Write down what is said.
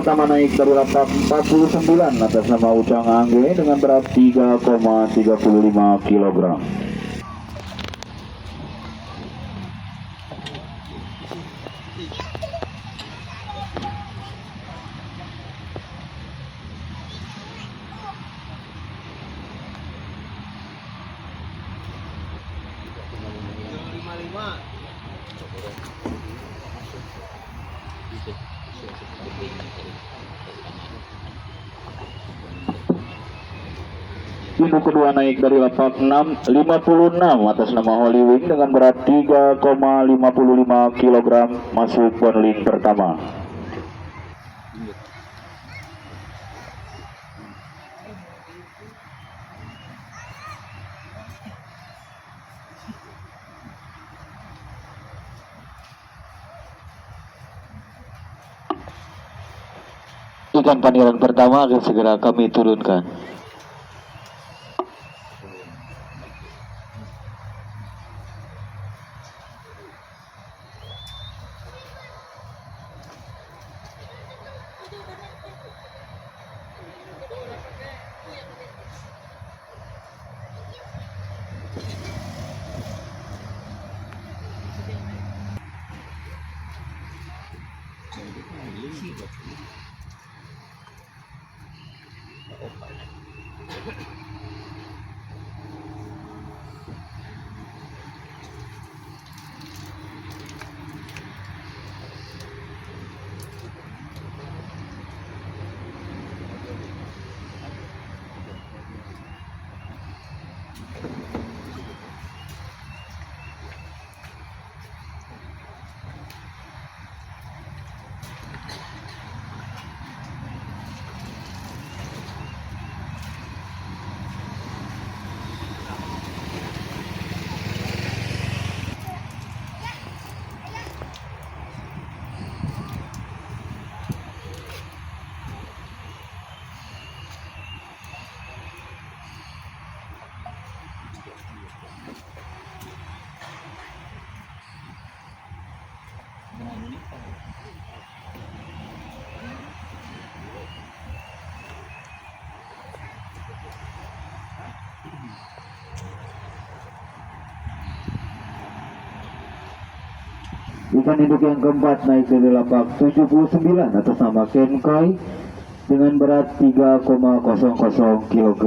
pertama naik dari lapak 49 atas nama Ucang Angge dengan berat 3,35 kg. Induk kedua naik dari lapak 56 atas nama Holy Wing dengan berat 3,55 kg masuk poinling pertama. Ikan paniran pertama akan segera kami turunkan. Ikan induk yang keempat naik dari lapak 79 atas nama Ken Koi dengan berat 3,00 kg.